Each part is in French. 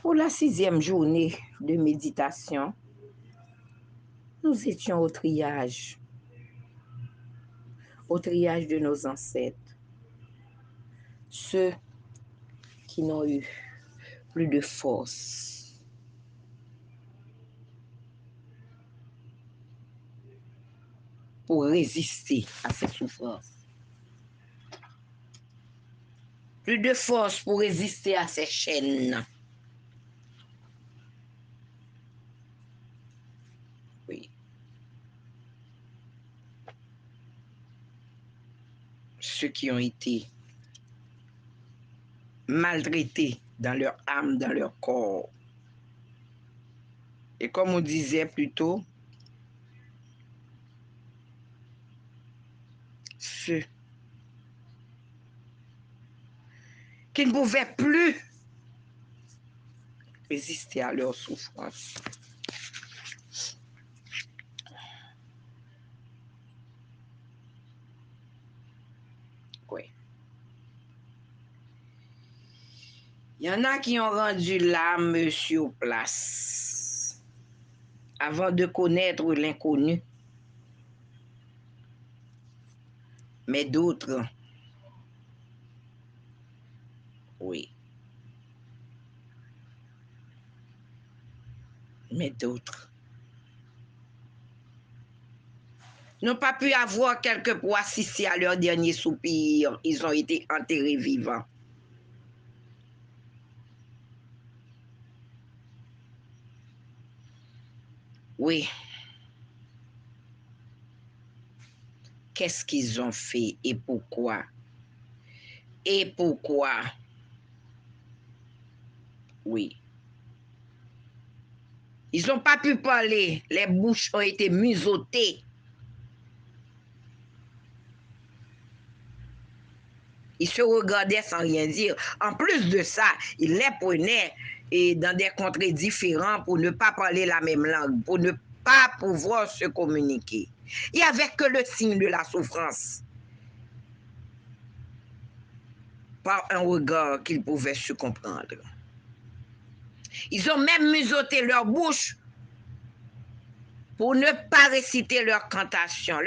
Pour la 6e journée de méditation, nous étions au triage de nos ancêtres, ceux qui n'ont eu plus de force pour résister à cette souffrance, plus de force pour résister à ces chaînes. Oui. Ceux qui ont été maltraités dans leur âme, dans leur corps. Et comme on disait plus tôt, ceux qui ne pouvaient plus résister à leur souffrance. Oui. Il y en a qui ont rendu l'âme sur place avant de connaître l'inconnu. Mais d'autres, oui. Mais d'autres n'ont pas pu avoir quelque pour assister à leur dernier soupir. Ils ont été enterrés vivants. Oui. Qu'est-ce qu'ils ont fait et pourquoi? Et pourquoi? Oui. Ils n'ont pas pu parler. Les bouches ont été museautées. Ils se regardaient sans rien dire. En plus de ça, ils les prenaient et dans des contrées différents pour ne pas parler la même langue, pour ne pas pouvoir se communiquer. Il n'y avait que le signe de la souffrance. Par un regard qu'ils pouvaient se comprendre. Ils ont même museauté leur bouche pour ne pas réciter leurs cantations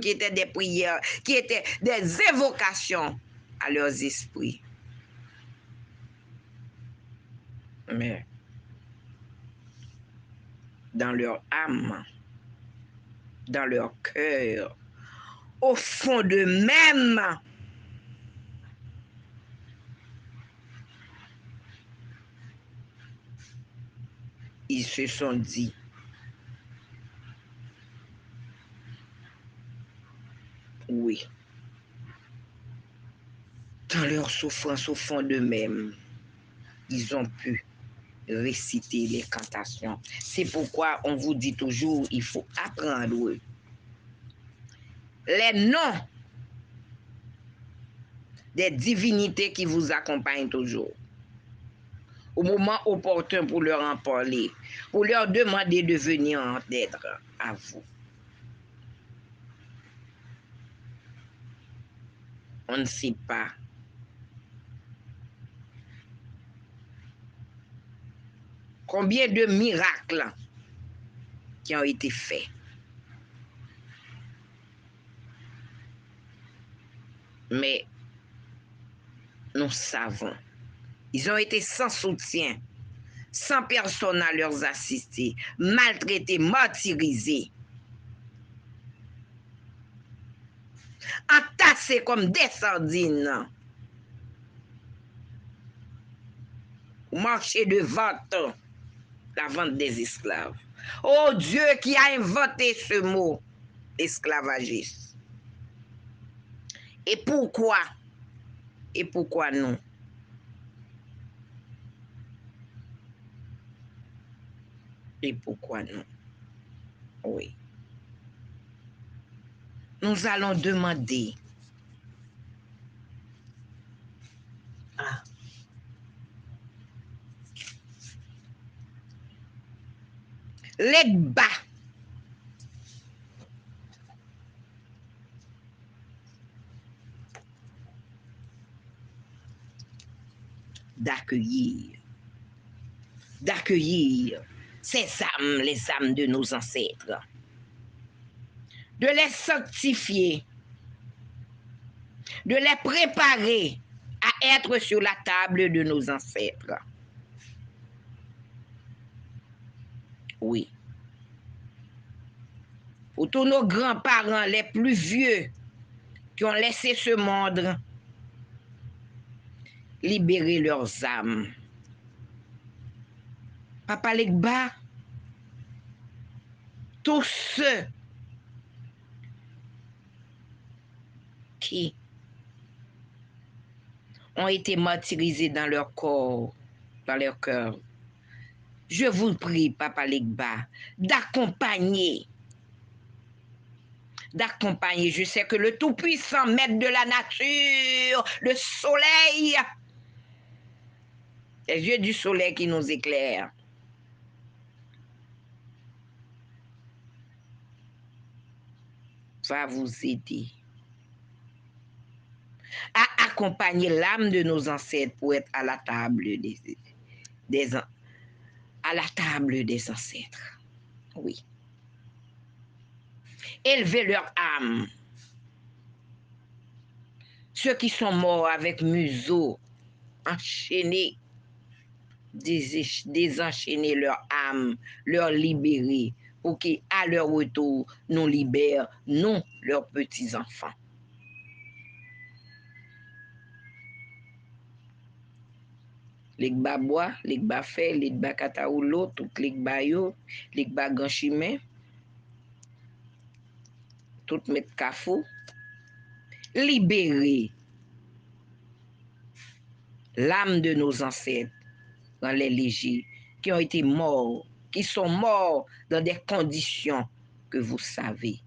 qui étaient des prières, qui étaient des évocations à leurs esprits. Mais dans leur âme, dans leur cœur, au fond d'eux-mêmes, ils se sont dit, oui, dans leur souffrance au fond d'eux-mêmes, ils ont pu réciter les cantations. C'est pourquoi on vous dit toujours, il faut apprendre les noms des divinités qui vous accompagnent toujours. Au moment opportun pour leur en parler, pour leur demander de venir en aide à vous. On ne sait pas combien de miracles qui ont été faits. Mais nous savons, ils ont été sans soutien, sans personne à leur assister, maltraités, martyrisés, entassés comme des sardines, marcher de vente, la vente des esclaves. Oh Dieu qui a inventé ce mot, esclavagiste. Et pourquoi? Et pourquoi non? Et pourquoi non? Oui. Nous allons demander à Legba d'accueillir d'accueillir ces âmes, les âmes de nos ancêtres, de les sanctifier, de les préparer à être sur la table de nos ancêtres. Oui. Pour tous nos grands-parents les plus vieux qui ont laissé ce monde, libérer leurs âmes. Papa Legba, tous ceux qui ont été martyrisés dans leur corps, dans leur cœur, je vous prie, Papa Legba, d'accompagner. Je sais que le Tout-Puissant, maître de la nature, le soleil, les yeux du soleil qui nous éclairent, va vous aider à accompagner l'âme de nos ancêtres pour être à la table à la table des ancêtres. Oui. Élever leur âme. Ceux qui sont morts avec museau, enchaînés, désenchaîner leur âme, leur libérer, pour qu'à leur retour, nous libèrent, nous, leurs petits-enfants. Les bois, les fait, les kataoulo, tout les bayo, les ganchimé, tout met kafou, libérer l'âme de nos ancêtres dans les légers qui ont été morts, qui sont morts dans des conditions que vous savez.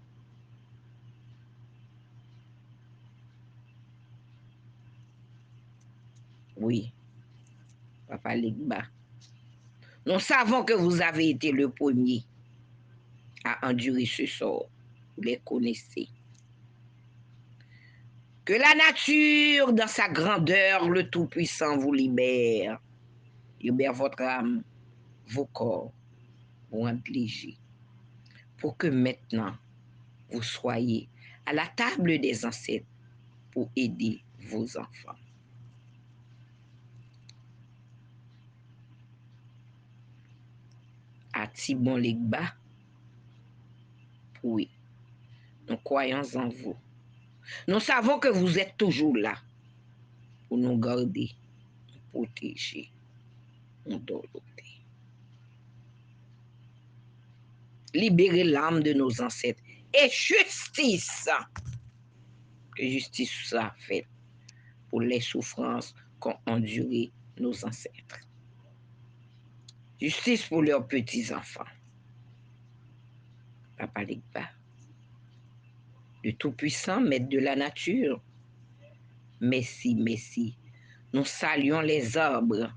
Oui, Papa Legba. Nous savons que vous avez été le premier à endurer ce sort. Vous les connaissez. Que la nature, dans sa grandeur, le Tout-Puissant vous libère. Libère votre âme, vos corps, vous rendent légers. Pour que maintenant, vous soyez à la table des ancêtres pour aider vos enfants. À Tibon Legba, oui, nous croyons en vous. Nous savons que vous êtes toujours là pour nous garder, nous protéger, nous dorloter. Libérer l'âme de nos ancêtres et justice. Que justice soit faite pour les souffrances qu'ont endurées nos ancêtres. Justice pour leurs petits-enfants. Papa Legba, le Tout-Puissant, maître de la nature, merci, merci. Nous saluons les arbres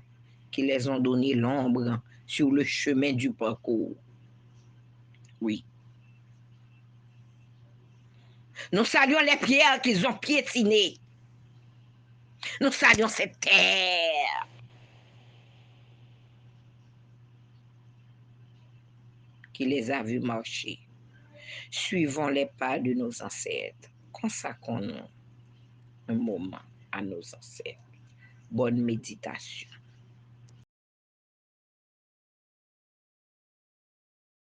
qui les ont donné l'ombre sur le chemin du parcours. Oui. Nous saluons les pierres qu'ils ont piétinées. Nous saluons cette terre qui les a vus marcher. Suivons les pas de nos ancêtres. Consacrons-nous un moment à nos ancêtres. Bonne méditation.